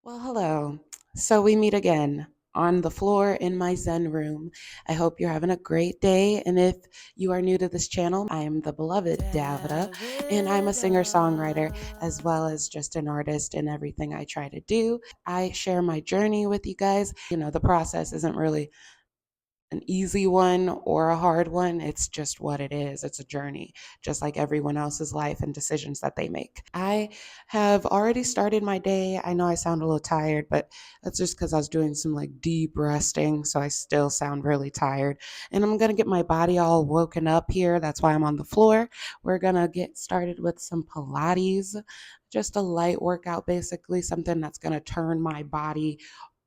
Well, hello. So we meet again on the floor in my Zen room. I hope you're having a great day. And if you are new to this channel, I am the beloved Davida, and I'm a singer songwriter as well as just an artist in everything I try to do. I share my journey with you guys. The process isn't really an easy one or a hard one. It's just what it is. It's a journey, just like everyone else's life and decisions that they make. I have already started my day. I know I sound a little tired, but that's just because I was doing some like deep resting. So I still sound really tired. And I'm going to get my body all woken up here. That's why I'm on the floor. We're going to get started with some Pilates, just a light workout, basically, something that's going to turn my body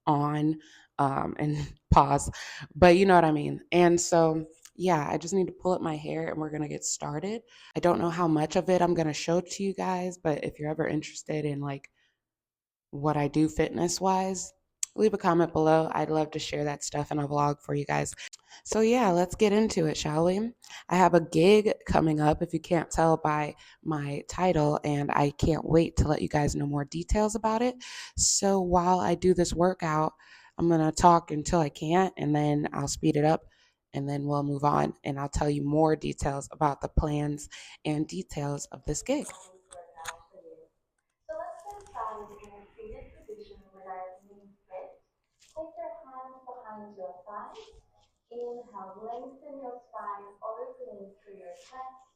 on and pause, but you know what I mean. And so, yeah, I just need to pull up my hair and we're going to get started. I don't know how much of it I'm going to show to you guys, but if you're ever interested in like what I do fitness wise, leave a comment below. I'd love to share that stuff in a vlog for you guys. So yeah, let's get into it, shall we? I have a gig coming up, if you can't tell by my title, and I can't wait to let you guys know more details about it. So while I do this workout, I'm going to talk until I can't, and then I'll speed it up, and then we'll move on, and I'll tell you more details about the plans and details of this gig. So let's get started in a seated position with our knees bent. Take your hands behind your thighs. Inhale, lengthen your spine, opening through your chest.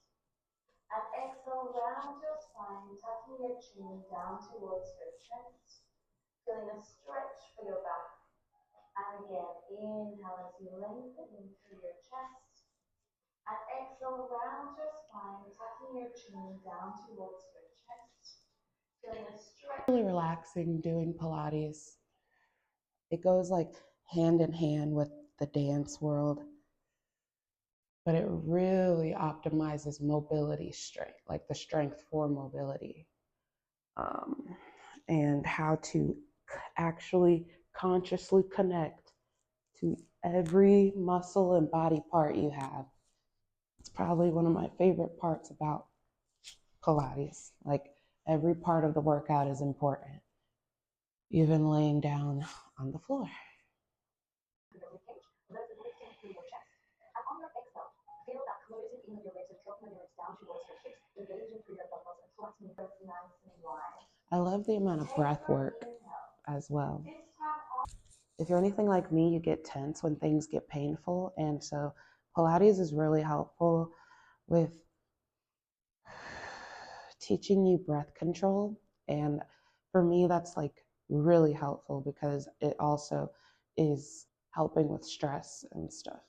And exhale, round your spine, tucking your chin down towards your chest. Feeling a stretch for your back. And again, inhale as you lengthen in through your chest. And exhale, round your spine, tucking your chin down towards your chest. Feeling a stretch. Really relaxing doing Pilates. It goes like hand in hand with the dance world, but it really optimizes mobility strength, like the strength for mobility, and how to actually consciously connect to every muscle and body part you have. It's probably one of my favorite parts about Pilates. Like every part of the workout is important, even laying down on the floor. I love the amount of breath work as well. If you're anything like me, you get tense when things get painful. And so Pilates is really helpful with teaching you breath control. And for me, that's like really helpful because it also is helping with stress and stuff.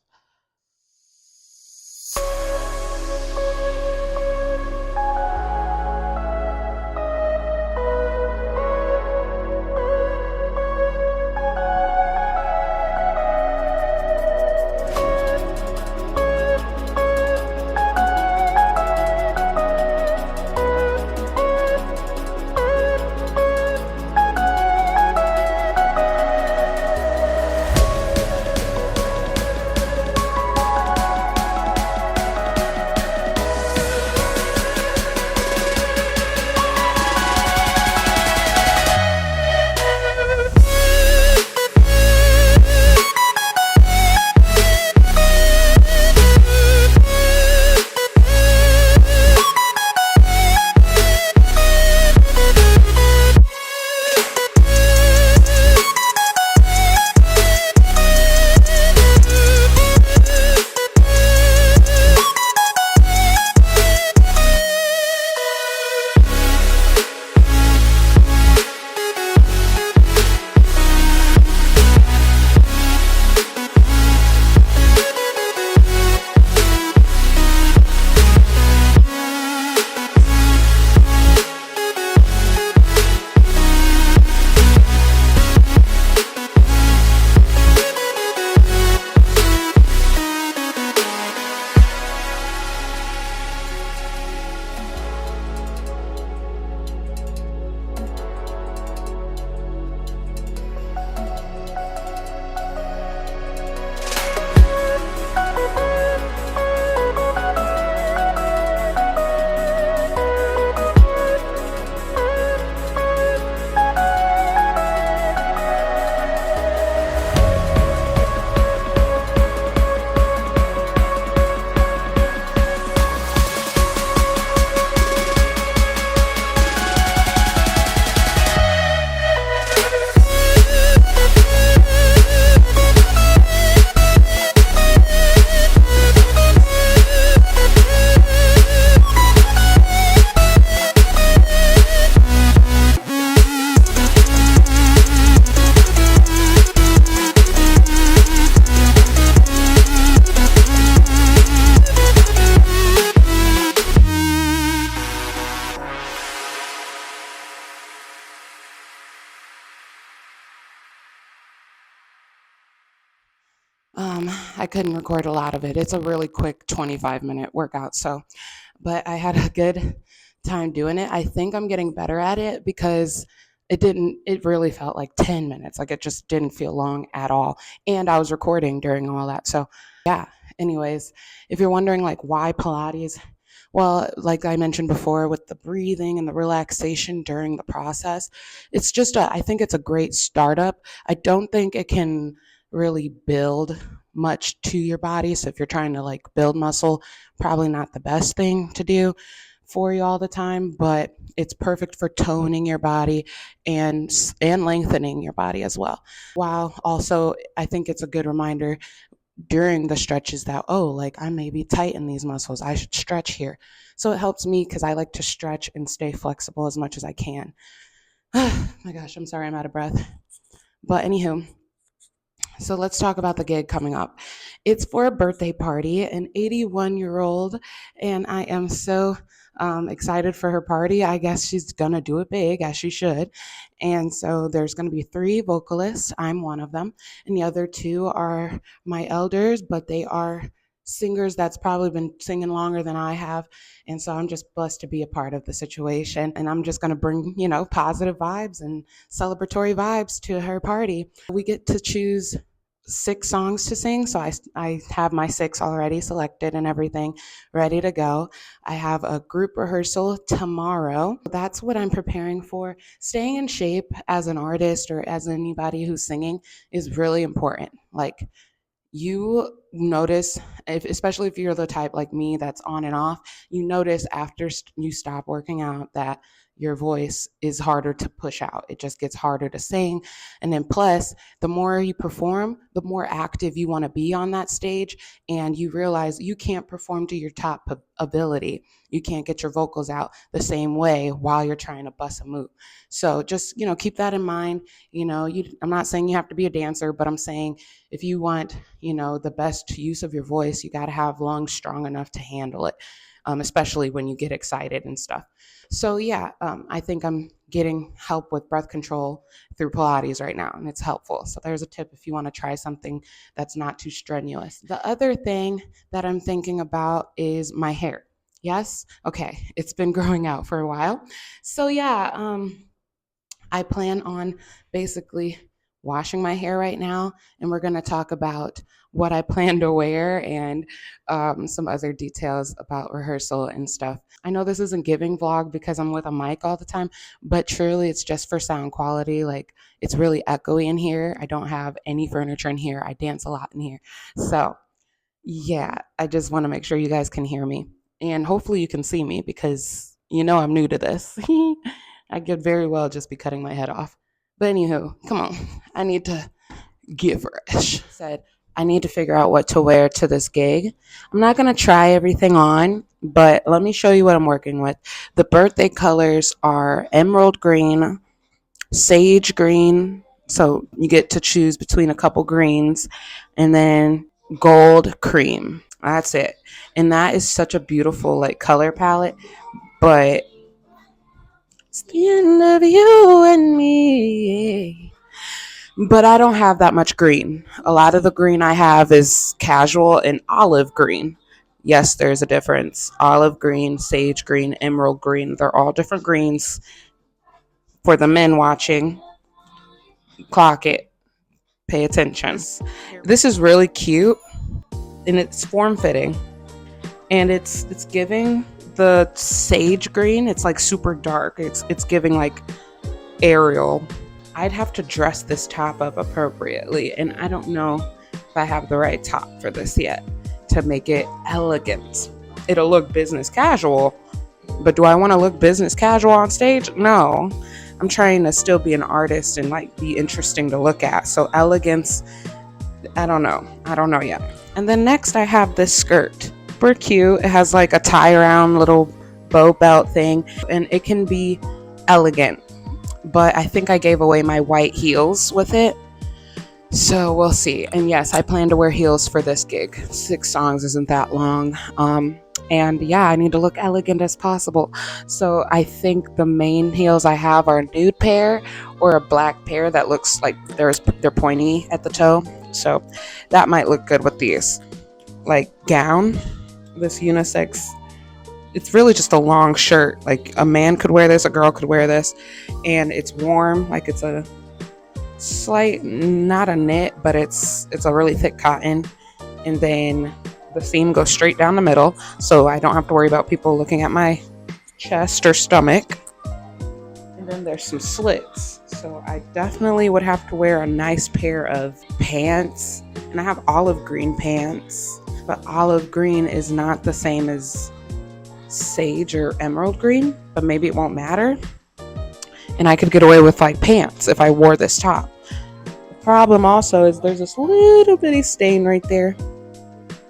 I couldn't record a lot of it. It's a really quick 25-minute workout, but I had a good time doing it. I think I'm getting better at it because it really felt like 10 minutes. Like it just didn't feel long at all. And I was recording during all that. So, yeah. Anyways, if you're wondering like why Pilates, well, like I mentioned before with the breathing and the relaxation during the process, I think it's a great startup. I don't think it can really build much to your body. So if you're trying to like build muscle, probably not the best thing to do for you all the time, but it's perfect for toning your body and lengthening your body as well. While also I think it's a good reminder during the stretches that, oh, like I may be tight in these muscles, I should stretch here. So it helps me because I like to stretch and stay flexible as much as I can. My gosh, I'm sorry I'm out of breath. But anywho, so let's talk about the gig coming up. It's for a birthday party, an 81-year-old, and I am so excited for her party. I guess she's gonna do it big, as she should. And so there's gonna be 3 vocalists. I'm one of them, and the other 2 are my elders, but they are singers that's probably been singing longer than I have. And so I'm just blessed to be a part of the situation. And I'm just gonna bring, positive vibes and celebratory vibes to her party. We get to choose 6 songs to sing. So I have my 6 already selected and everything ready to go. I have a group rehearsal tomorrow. That's what I'm preparing for. Staying in shape as an artist or as anybody who's singing is really important. Like, you notice, especially if you're the type like me that's on and off, you notice after you stop working out that your voice is harder to push out. It just gets harder to sing. And then plus, the more you perform, the more active you want to be on that stage. And you realize you can't perform to your top ability. You can't get your vocals out the same way while you're trying to bust a move. So just, keep that in mind. I'm not saying you have to be a dancer, but I'm saying if you want, the best use of your voice, you got to have lungs strong enough to handle it, especially when you get excited and stuff. So yeah, I think I'm getting help with breath control through Pilates right now, and it's helpful. So there's a tip if you want to try something that's not too strenuous. The other thing that I'm thinking about is my hair. Yes? Okay. It's been growing out for a while. So yeah, I plan on basically washing my hair right now, and we're going to talk about what I plan to wear and some other details about rehearsal and stuff. I know this isn't giving vlog because I'm with a mic all the time, but truly it's just for sound quality. Like, it's really echoey in here. I don't have any furniture in here. I dance a lot in here. So yeah, I just want to make sure you guys can hear me, and hopefully you can see me because I'm new to this. I could very well just be cutting my head off. But anywho, come on. I need to get fresh. Said I need to figure out what to wear to this gig. I'm not going to try everything on, but let me show you what I'm working with. The birthday colors are emerald green, sage green. So you get to choose between a couple greens, and then gold cream. That's it. And that is such a beautiful like color palette, but it's the end of you and me. But I don't have that much green. A lot of the green I have is casual and olive green. Yes, there's a difference. Olive green, sage green, emerald green. They're all different greens. For the men watching, clock it. Pay attention. This is really cute, and it's form-fitting. And it's giving the sage green. It's like super dark. It's giving like Ariel. I'd have to dress this top up appropriately, and I don't know if I have the right top for this yet to make it elegant. It'll look business casual, but do I want to look business casual on stage? No. I'm trying to still be an artist and like be interesting to look at. So elegance, I don't know yet. And then next I have this skirt. Super cute. It has like a tie around little bow belt thing, and it can be elegant. But I think I gave away my white heels with it. So we'll see. And yes, I plan to wear heels for this gig. 6 songs isn't that long. And yeah, I need to look elegant as possible. So I think the main heels I have are a nude pair or a black pair that looks like they're pointy at the toe. So that might look good with these. Like gown, this unisex, it's really just a long shirt. Like a man could wear this, a girl could wear this, and it's warm. Like it's a slight, not a knit, but it's a really thick cotton. And then the seam goes straight down the middle, so I don't have to worry about people looking at my chest or stomach. And then there's some slits, so I definitely would have to wear a nice pair of pants. And I have olive green pants, but olive green is not the same as sage or emerald green, but maybe it won't matter. And I could get away with like pants if I wore this top. The problem also is there's this little bitty stain right there,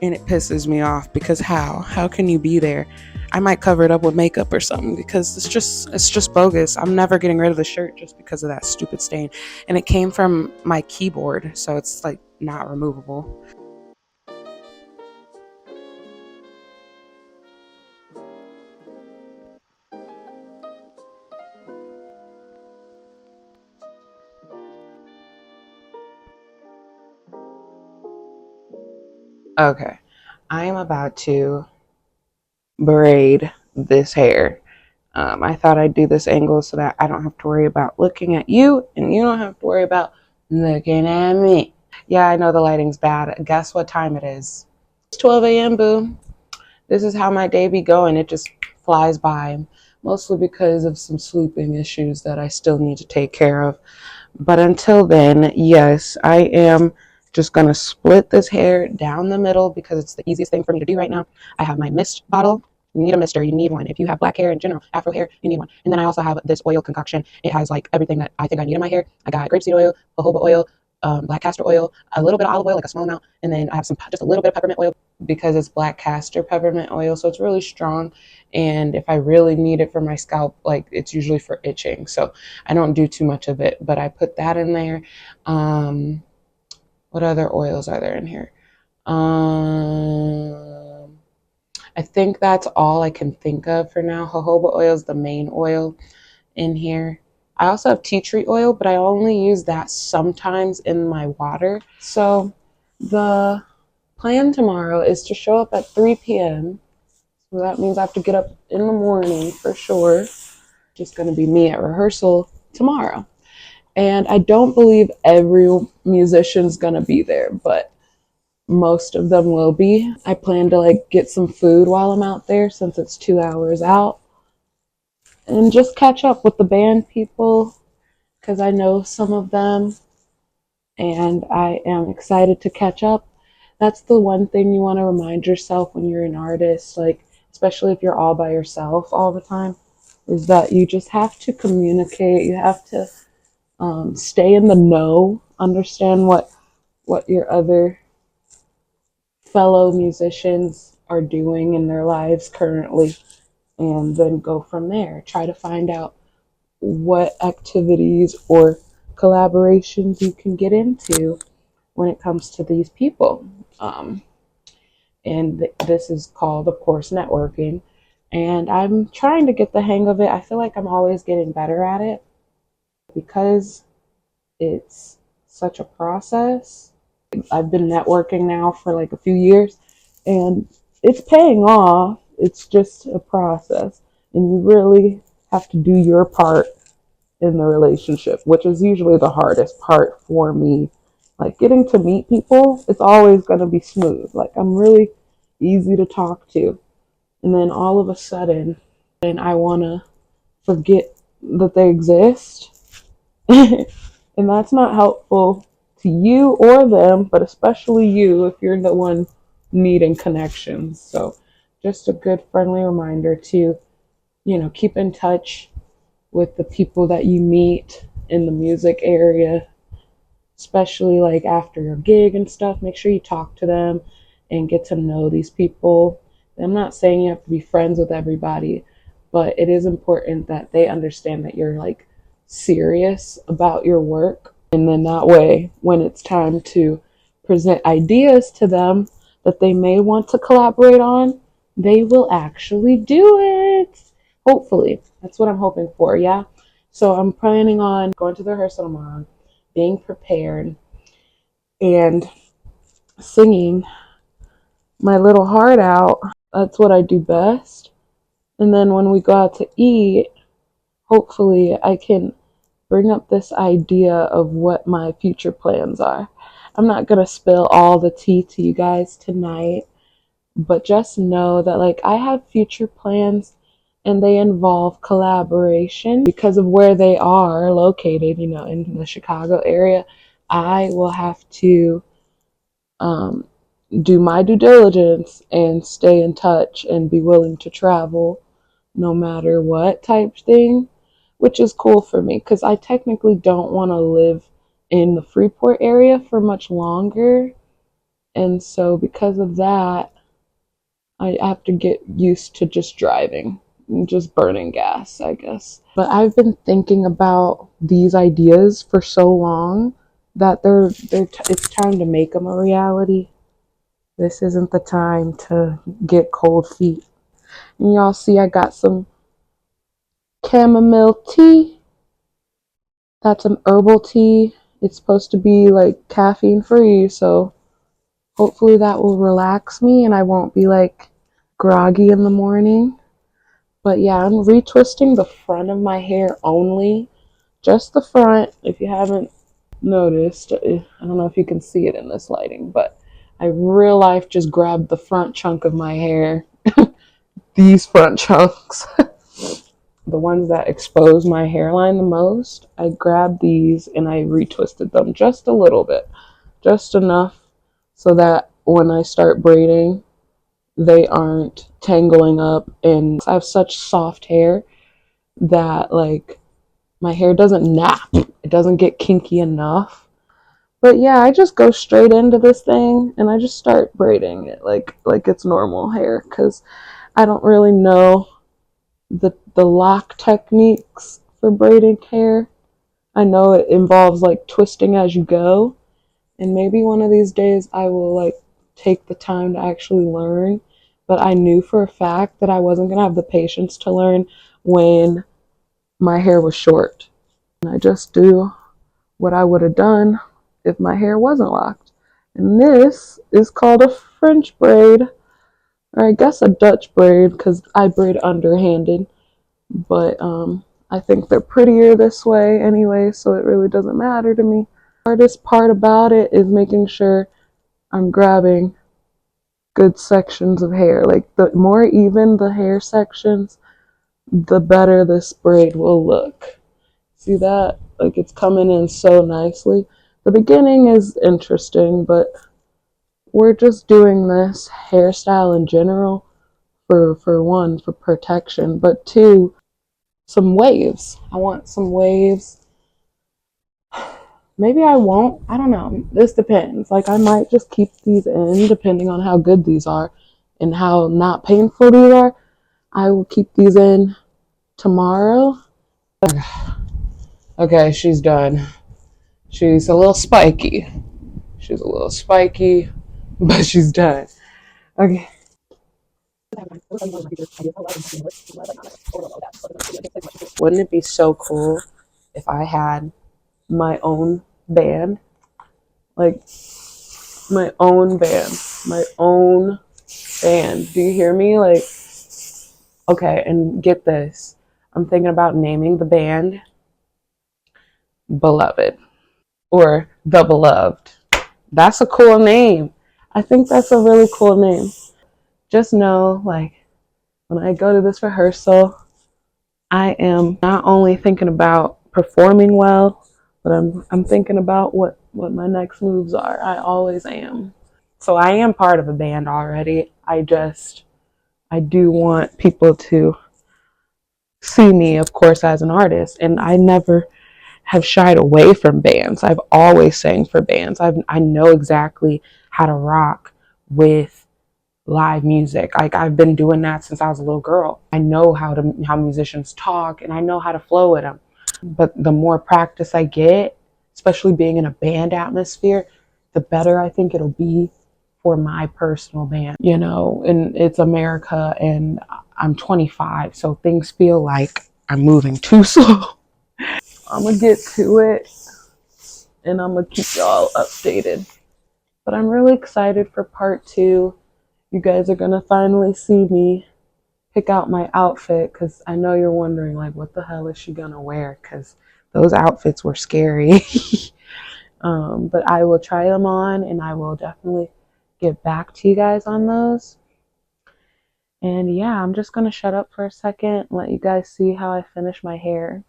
and it pisses me off because how can you be there? I might cover it up with makeup or something because it's just bogus. I'm never getting rid of the shirt just because of that stupid stain. And it came from my keyboard, so it's like not removable. Okay, I am about to braid this hair. I thought I'd do this angle so that I don't have to worry about looking at you and you don't have to worry about looking at me. Yeah, I know the lighting's bad. Guess what time it is? It's 12 a.m., boo. This is how my day be going. It just flies by, mostly because of some sleeping issues that I still need to take care of. But until then, yes, I am just going to split this hair down the middle because it's the easiest thing for me to do right now. I have my mist bottle. You need a mister, you need one. If you have black hair in general, afro hair, you need one. And then I also have this oil concoction. It has like everything that I think I need in my hair. I got grapeseed oil, jojoba oil, black castor oil, a little bit of olive oil, like a small amount, and then I have just a little bit of peppermint oil because it's black castor peppermint oil, so it's really strong. And if I really need it for my scalp, like it's usually for itching, so I don't do too much of it, but I put that in there. What other oils are there in here? I think that's all I can think of for now. Jojoba oil is the main oil in here. I also have tea tree oil, but I only use that sometimes in my water. So the plan tomorrow is to show up at 3 p.m. So that means I have to get up in the morning for sure. Just going to be me at rehearsal tomorrow. And I don't believe every musician's going to be there, but most of them will be. I plan to like get some food while I'm out there since it's 2 hours out and just catch up with the band people because I know some of them and I am excited to catch up. That's the one thing you want to remind yourself when you're an artist, like especially if you're all by yourself all the time, is that you just have to communicate. You have to stay in the know, understand what your other fellow musicians are doing in their lives currently, and then go from there. Try to find out what activities or collaborations you can get into when it comes to these people. And this is called, of course, networking. And I'm trying to get the hang of it. I feel like I'm always getting better at it because it's such a process. I've been networking now for like a few years and it's paying off. It's just a process. And you really have to do your part in the relationship, which is usually the hardest part for me. Like getting to meet people, it's always going to be smooth. Like I'm really easy to talk to. And then all of a sudden, and I want to forget that they exist. And that's not helpful to you or them, but especially you if you're the one needing connections. So just a good friendly reminder to, keep in touch with the people that you meet in the music area, especially like after your gig and stuff. Make sure you talk to them and get to know these people. I'm not saying you have to be friends with everybody, but it is important that they understand that you're like serious about your work. And then that way, when it's time to present ideas to them that they may want to collaborate on, they will actually do it. Hopefully. That's what I'm hoping for, yeah? So I'm planning on going to the rehearsal tomorrow, being prepared, and singing my little heart out. That's what I do best. And then when we go out to eat, hopefully I can bring up this idea of what my future plans are. I'm not going to spill all the tea to you guys tonight, but just know that like I have future plans and they involve collaboration because of where they are located, in the Chicago area. I will have to um, do my due diligence and stay in touch and be willing to travel no matter what type thing, which is cool for me because I technically don't want to live in the Freeport area for much longer. And so, because of that, I have to get used to just driving and just burning gas, I guess. But I've been thinking about these ideas for so long that it's time to make them a reality. This isn't the time to get cold feet. And y'all see I got some chamomile tea. That's an herbal tea. It's supposed to be like caffeine free, so hopefully that will relax me and I won't be like groggy in the morning. But yeah, I'm retwisting the front of my hair only. Just the front. If you haven't noticed, I don't know if you can see it in this lighting, but I real life just grabbed the front chunk of my hair. These front chunks. The ones that expose my hairline the most, I grabbed these and I retwisted them just a little bit. Just enough so that when I start braiding, they aren't tangling up. And I have such soft hair that like my hair doesn't nap. It doesn't get kinky enough. But yeah, I just go straight into this thing and I just start braiding it like it's normal hair because I don't really know the lock techniques for braiding hair. I know it involves like twisting as you go, and maybe one of these days I will like take the time to actually learn. But I knew for a fact that I wasn't gonna have the patience to learn when my hair was short. And I just do what I would have done if my hair wasn't locked. And this is called a French braid, or I guess a Dutch braid because I braid underhanded. But I think they're prettier this way anyway, so it really doesn't matter to me. The hardest part about it is making sure I'm grabbing good sections of hair. Like the more even the hair sections, the better this braid will look. See that? Like it's coming in so nicely. The beginning is interesting, but we're just doing this hairstyle in general for one, for protection, but two, some waves. I want some waves. Maybe I won't. I don't know. This depends. Like I might just keep these in depending on how good these are and how not painful these are. I will keep these in tomorrow. Okay, she's done. She's a little spiky. She's a little spiky, but she's done. Okay. Wouldn't it be so cool if I had my own band? Like my own band. My own band. Do you hear me? Like, okay, and get this. I'm thinking about naming the band Beloved or The Beloved. That's a cool name. I think that's a really cool name. Just know, like, when I go to this rehearsal, I am not only thinking about performing well, but I'm thinking about what my next moves are. I always am. So I am part of a band already. I do want people to see me, of course, as an artist, and I never have shied away from bands. I've always sang for bands. I know exactly how to rock with live music. Like I've been doing that since I was a little girl. I know how musicians talk and I know how to flow with them. But the more practice I get, especially being in a band atmosphere, the better I think it'll be for my personal band. And it's America and I'm 25, so things feel like I'm moving too slow. I'm gonna get to it and I'm gonna keep y'all updated. But I'm really excited for part two. You guys are going to finally see me pick out my outfit because I know you're wondering, like, what the hell is she going to wear? Because those outfits were scary. But I will try them on and I will definitely get back to you guys on those. And yeah, I'm just going to shut up for a second and let you guys see how I finish my hair.